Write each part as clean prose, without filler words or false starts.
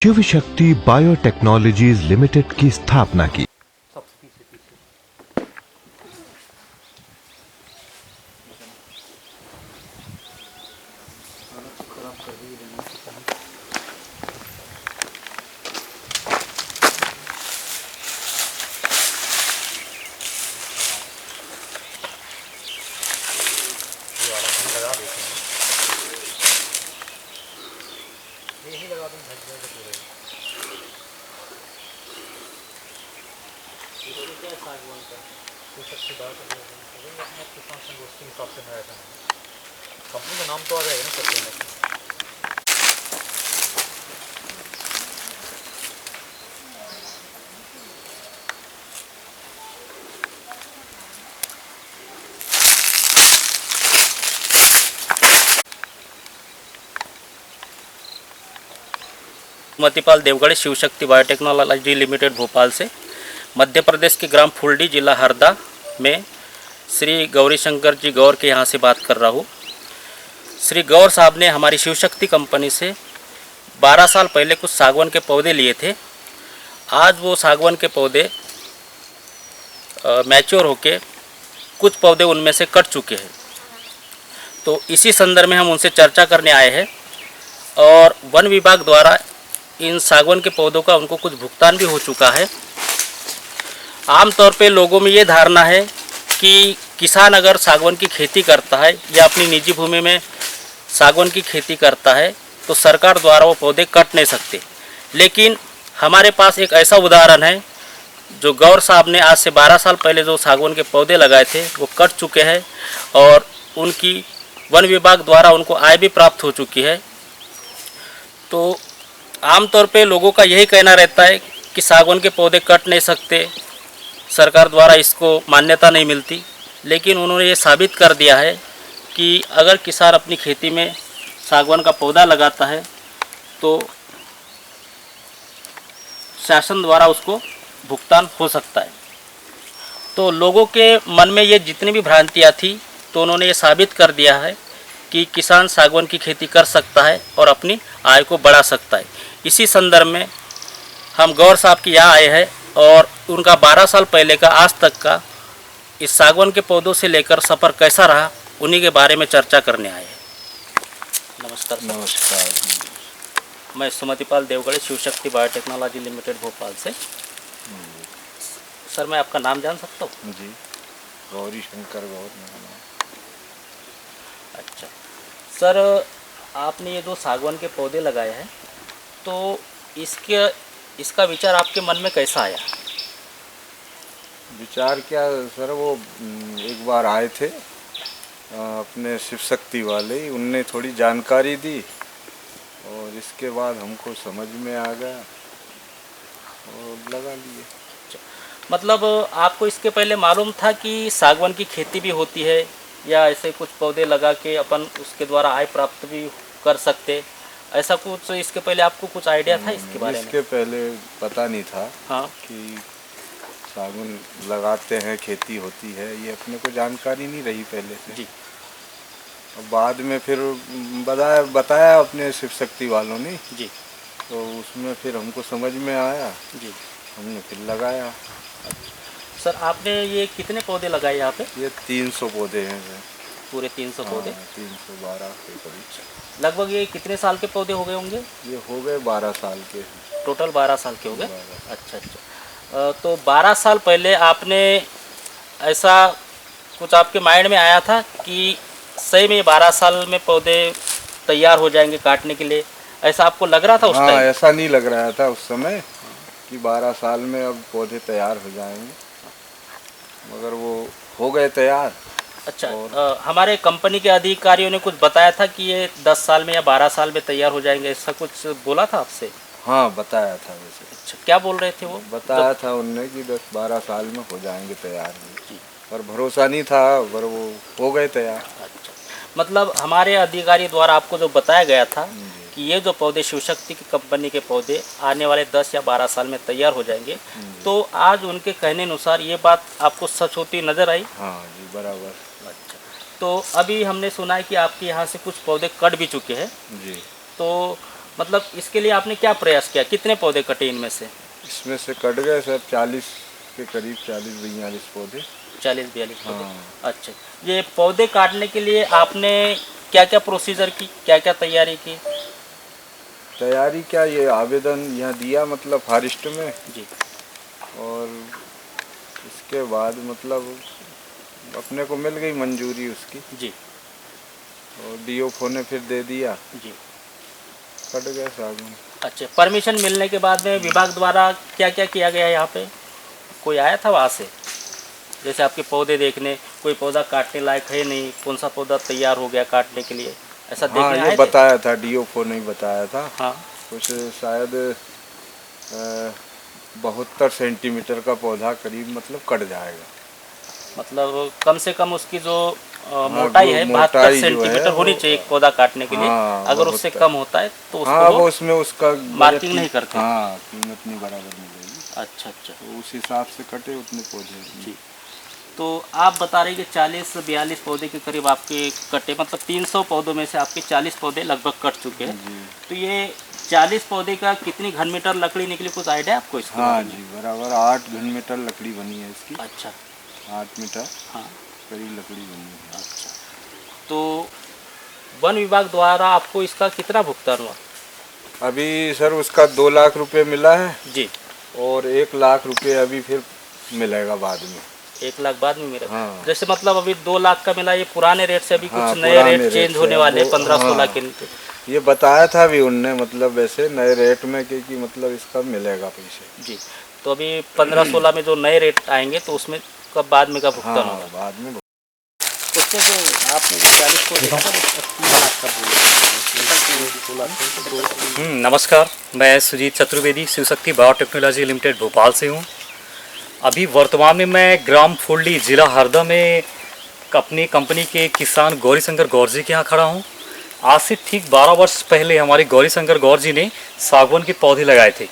Shiv Shakti biotechnologies limited की स्थापना की। यही लगा दूँ ढक जाएगा पूरे। ये क्या है सागवान का कुछ अच्छी बात है अपना किसान संगोष्ठी के हिसाब से मैं ऐसा नहीं कंपनी का नाम तो आ जाएगा ना सबसे में। मतिपाल देवगढ़ शिवशक्ति बायोटेक्नोलॉजी लिमिटेड भोपाल से मध्य प्रदेश के ग्राम फुलडी जिला हरदा में श्री गौरी शंकर जी गौर के यहाँ से बात कर रहा हूँ। श्री गौर साहब ने हमारी शिवशक्ति कंपनी से 12 साल पहले कुछ सागवान के पौधे लिए थे। आज वो सागवान के पौधे मैच्योर होके कुछ पौधे उनमें से कट चुके हैं। तो इसी संदर्भ में हम उनसे चर्चा करने आए हैं और वन विभाग द्वारा इन सागवान के पौधों का उनको कुछ भुगतान भी हो चुका है। आमतौर पे लोगों में ये धारणा है कि किसान अगर सागवान की खेती करता है या अपनी निजी भूमि में सागवान की खेती करता है तो सरकार द्वारा वो पौधे कट नहीं सकते। लेकिन हमारे पास एक ऐसा उदाहरण है जो गौर साहब ने आज से 12 साल पहले जो सागवान के पौधे लगाए थे वो कट चुके हैं और उनकी वन विभाग द्वारा उनको आय भी प्राप्त हो चुकी है। तो आमतौर पे लोगों का यही कहना रहता है कि सागवान के पौधे कट नहीं सकते, सरकार द्वारा इसको मान्यता नहीं मिलती। लेकिन उन्होंने ये साबित कर दिया है कि अगर किसान अपनी खेती में सागवान का पौधा लगाता है तो शासन द्वारा उसको भुगतान हो सकता है। तो लोगों के मन में ये जितनी भी भ्रांतियाँ थी तो उन्होंने ये साबित कर दिया है कि किसान सागवान की खेती कर सकता है और अपनी आय को बढ़ा सकता है। इसी संदर्भ में हम गौर साहब के यहाँ आए हैं और उनका 12 साल पहले का आज तक का इस सागवान के पौधों से लेकर सफ़र कैसा रहा उन्हीं के बारे में चर्चा करने आए हैं। नमस्कार सर। नमस्कार। मैं सुमतिपाल देवगढ़ शिवशक्ति बायोटेक्नोलॉजी लिमिटेड भोपाल से। सर मैं आपका नाम जान सकता हूँ? जी, गौरी शंकर गौर मेरा नाम। अच्छा सर, आपने ये जो सागवान के पौधे लगाए हैं तो इसका विचार आपके मन में कैसा आया? विचार क्या सर, वो एक बार आए थे अपने शिव शक्ति वाले ही, उनने थोड़ी जानकारी दी और इसके बाद हमको समझ में आ गया और लगा लिए। मतलब आपको इसके पहले मालूम था कि सागवान की खेती भी होती है या ऐसे कुछ पौधे लगा के अपन उसके द्वारा आय प्राप्त भी कर सकते, ऐसा कुछ इसके पहले आपको कुछ आइडिया था इसके बारे में? इसके पहले पता नहीं था। हाँ, कि सागवान लगाते हैं, खेती होती है, ये अपने को जानकारी नहीं रही पहले से जी। और बाद में फिर बताया अपने शिव शक्ति वालों ने जी, तो उसमें फिर हमको समझ में आया जी, हमने फिर लगाया। सर आपने ये कितने पौधे लगाए यहाँ पे? ये 300 पौधे हैं सर। पूरे 300 पौधे? 312 के करीब। लगभग ये कितने साल के पौधे हो गए होंगे? ये हो गए 12 साल के। टोटल 12 साल के हो गए? अच्छा अच्छा। तो 12 साल पहले आपने ऐसा कुछ आपके माइंड में आया था कि सही में 12 साल में पौधे तैयार हो जाएंगे काटने के लिए, ऐसा आपको लग रहा था उस टाइम? हाँ, ऐसा नहीं लग रहा था उस समय कि 12 साल में अब पौधे तैयार हो जाएंगे, मगर वो हो गए तैयार। अच्छा, हमारे कंपनी के अधिकारियों ने कुछ बताया था कि ये 10 साल में या 12 साल में तैयार हो जाएंगे, ऐसा कुछ बोला था आपसे? हाँ, बताया था वैसे। अच्छा, क्या बोल रहे थे वो? बताया था उनने कि 10-12 साल में हो जाएंगे तैयार जी, पर भरोसा नहीं था, पर वो हो गए तैयार। अच्छा, मतलब हमारे अधिकारी द्वारा आपको जो बताया गया था कि ये जो पौधे शिवशक्ति की कंपनी के पौधे आने वाले 10 या 12 साल में तैयार हो जाएंगे, तो आज उनके कहने अनुसार ये बात आपको सच होती नज़र आई? हाँ जी, बराबर। अच्छा, तो अभी हमने सुना है कि आपके यहाँ से कुछ पौधे कट भी चुके हैं जी, तो मतलब इसके लिए आपने क्या प्रयास किया, कितने पौधे कटे इनमें से? इसमें से कट गए सर 40 के करीब, 40-42 पौधे। 40-42 पौधे। हाँ। अच्छा, ये पौधे काटने के लिए आपने क्या क्या प्रोसीजर की, क्या क्या तैयारी की? तैयारी क्या, ये आवेदन यहाँ दिया मतलब फॉरेस्ट में, जी और इसके बाद मतलब अपने को मिल गई मंजूरी उसकी, जी और डीओफओ ने फिर दे दिया, जी। कट गए सागवान। अच्छा, परमिशन मिलने के बाद में विभाग द्वारा क्या क्या किया गया यहाँ पे? कोई आया था वहाँ से, जैसे आपके पौधे देखने, कोई पौधा काटने लायक है नहीं, कौन सा पौधा तैयार हो गया काटने के लिए, ऐसा हाँ, देखने ये आए थे? बताया था, डीओफओ ने बताया था। हाँ। कुछ शायद 72 सेंटीमीटर का पौधा करीब मतलब कट जाएगा। मतलब कम से कम उसकी जो मोटाई जो है मोटाई 72 जो सेंटीमीटर है होनी चाहिए एक पौधा काटने के लिए। हाँ, अगर वो उससे होता है। कम होता है तो उसको हाँ, वो वो उसमें उसका मार्किंग नहीं करते। हाँ, कीमत नहीं बराबर मिलेगी। अच्छा अच्छा। तो उस हिसाब से कटे उतने पौधे। जी, तो आप बता रहे कि 40-42 पौधे के करीब आपके कटे, मतलब 300 पौधों में से आपके 40 पौधे लगभग कट चुके हैं। जी। तो ये 40 पौधे का कितनी घन मीटर लकड़ी निकली, कुछ आइडिया आपको इसके हाँ बारे में? जी, बराबर 8 घन मीटर लकड़ी बनी है इसकी। अच्छा। 8 मीटर हाँ। करीब लकड़ी बनी है। अच्छा, तो वन विभाग द्वारा आपको इसका कितना भुगतान हुआ? अभी सर उसका 2 लाख रुपए मिला है, जी। और 1 लाख रुपए अभी फिर मिलेगा बाद में। 1 लाख बाद में मिला? हाँ। जैसे मतलब अभी 2 लाख का मिला, ये पुराने रेट से अभी हाँ, कुछ नए पुराने रेट चेंज रेट होने से वाले वो- 15-16 हाँ। के। ये बताया था भी उनने, मतलब वैसे नए रेट में कि मतलब इसका मिलेगा पैसे। जी, तो अभी 15-16 में जो नए रेट आएंगे तो उसमें कब बाद में का भुगतान हाँ, होगा? बाद में। उससे जो आपने जो 40 को देखा था, 3 लाख का बोला। नमस्कार, मैं सुजीत चतुर्वेदी, शिवशक्ति बायोटेक्नोलॉजी लिमिटेड भोपाल से हूँ। अभी वर्तमान में मैं ग्राम फुल्ली, जिला हरदा में अपनी कंपनी के किसान गौरीशंकर गौर जी के यहाँ खड़ा हूँ। आज से ठीक 12 वर्ष पहले हमारे गौरीशंकर गौर जी ने सागवान के पौधे लगाए थे।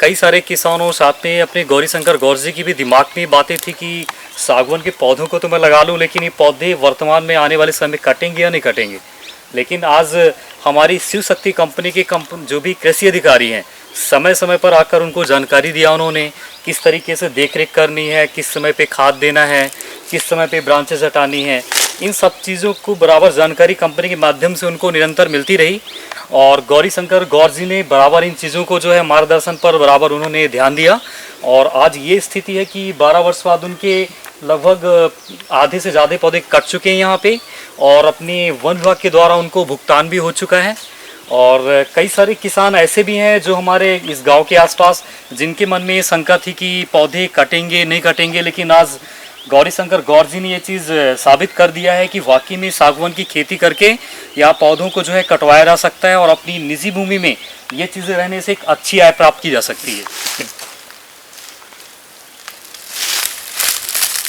कई सारे किसानों साथ में अपने गौरीशंकर गौर जी की भी दिमाग में बातें थी कि सागवान के पौधों को तो मैं लगा लूँ, लेकिन ये पौधे वर्तमान में आने वाले समय में कटेंगे या नहीं कटेंगे। लेकिन आज हमारी शिवशक्ति कंपनी के जो भी कृषि अधिकारी हैं, समय समय पर आकर उनको जानकारी दिया उन्होंने, किस तरीके से देखरेख करनी है, किस समय पे खाद देना है, किस समय पे ब्रांचेस हटानी है, इन सब चीज़ों को बराबर जानकारी कंपनी के माध्यम से उनको निरंतर मिलती रही। और गौरीशंकर गौर जी ने बराबर इन चीज़ों को जो है मार्गदर्शन पर बराबर उन्होंने ध्यान दिया, और आज ये स्थिति है कि 12 वर्ष बाद उनके लगभग आधे से ज़्यादा पौधे कट चुके हैं यहाँ पे, और अपनी वन विभाग के द्वारा उनको भुगतान भी हो चुका है। और कई सारे किसान ऐसे भी हैं जो हमारे इस गांव के आसपास, जिनके मन में ये शंका थी कि पौधे कटेंगे नहीं कटेंगे, लेकिन आज गौरीशंकर गौर जी ने ये चीज़ साबित कर दिया है कि वाकई में सागवान की खेती करके यहाँ पौधों को जो है कटवाया जा सकता है, और अपनी निजी भूमि में ये चीज़ें रहने से एक अच्छी आय प्राप्त की जा सकती है।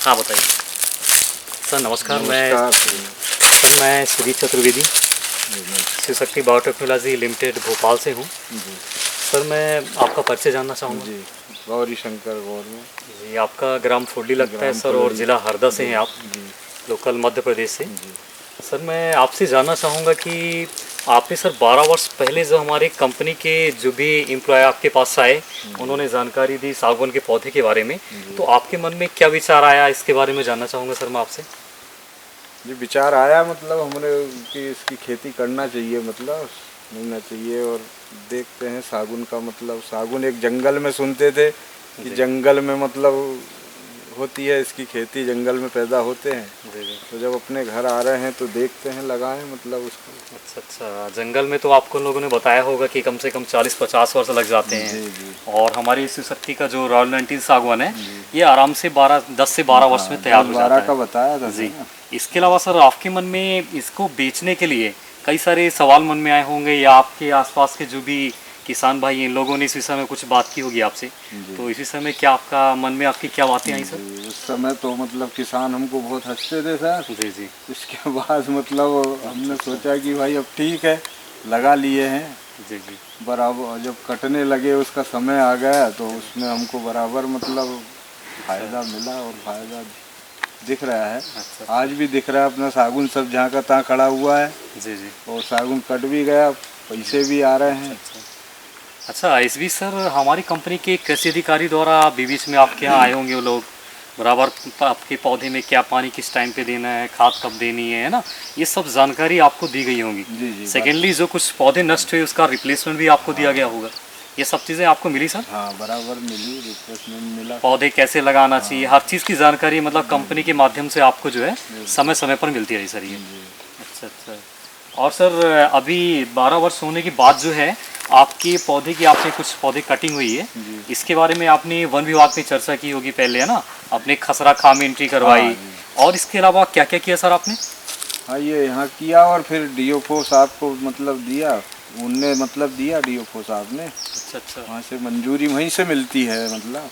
हाँ बताइए सर। नमस्कार, मैं सुजीत चतुर्वेदी, शिवशक्ति बायोटेक्नोलॉजी लिमिटेड भोपाल से हूँ। सर, मैं आपका परिचय जानना चाहूँगा। जी, गौरीशंकर गौर में। जी, आपका ग्राम फुल्ली लगता है सर, और ज़िला हरदा से हैं आप, लोकल मध्य प्रदेश से। सर, मैं आपसे जानना चाहूँगा कि आपने सर 12 वर्ष पहले जो हमारे कंपनी के जो भी एम्प्लॉय आपके पास आए, उन्होंने जानकारी दी सागवान के पौधे के बारे में, तो आपके मन में क्या विचार आया, इसके बारे में जानना चाहूँगा सर मैं आपसे। ये विचार आया मतलब हमने कि इसकी खेती करना चाहिए, मतलब होना चाहिए। और देखते हैं सागुन का, मतलब सागुन एक जंगल में सुनते थे कि जंगल में मतलब होती है इसकी खेती, जंगल में पैदा होते हैं। तो जब अपने घर आ रहे हैं तो देखते हैं, लगाएं मतलब उसको। अच्छा, जंगल में तो आपको लोगों ने बताया होगा कि कम से कम 40-50 वर्ष लग जाते हैं। जी। और हमारी शिवशक्ति का जो रॉयल 90 सागवान है, ये आराम से 10 से 12 वर्ष में तैयार हो जाता है। का बताया था जी। इसके अलावा सर, आपके मन में इसको बेचने के लिए कई सारे सवाल मन में आए होंगे, या आपके आसपास के जो भी किसान भाई, इन लोगों ने इस विषय में कुछ बात की होगी आपसे, तो इस विषय में क्या आपका मन में आपकी क्या बातें आई सर? उस समय तो मतलब किसान हमको बहुत हंसते थे सर। जी। इसके बाद मतलब हमने सोचा कि भाई अब ठीक है, लगा लिए हैं। जी। बराबर जब कटने लगे, उसका समय आ गया, तो उसमें हमको बराबर मतलब फायदा मिला, और फायदा दिख रहा है। आज भी दिख रहा है, अपना सागुन सब जहाँ का तहाँ खड़ा हुआ है। जी। और सागुन कट भी गया, पैसे भी आ रहे हैं। अच्छा एसबी सर, हमारी कंपनी के कृषि अधिकारी द्वारा बीच में आपके यहाँ आए होंगे वो लोग, बराबर आपके पौधे में क्या पानी किस टाइम पे देना है, खाद कब देनी है ना, ये सब जानकारी आपको दी गई होंगी। जी। सेकेंडली जो कुछ पौधे नष्ट हुए उसका रिप्लेसमेंट भी आपको दिया गया होगा, ये सब चीज़ें आपको मिली सर? हाँ बराबर मिली, रिप्लेसमेंट मिला। पौधे कैसे लगाना चाहिए, हर चीज़ की जानकारी मतलब कंपनी के माध्यम से आपको जो है समय समय पर मिलती रही सर ये। अच्छा। और सर अभी 12 वर्ष होने के बाद जो है आपके पौधे की, आपने कुछ पौधे कटिंग हुई है, इसके बारे में आपने वन विभाग में चर्चा की होगी पहले है ना, आपने खसरा खाम एंट्री करवाई, और इसके अलावा क्या क्या किया सर आपने? हाँ ये यहाँ किया, और फिर डीओफओ साहब को मतलब दिया, उनने मतलब दिया डीओफओ साहब ने। अच्छा। वहाँ से मंजूरी वहीं से मिलती है मतलब।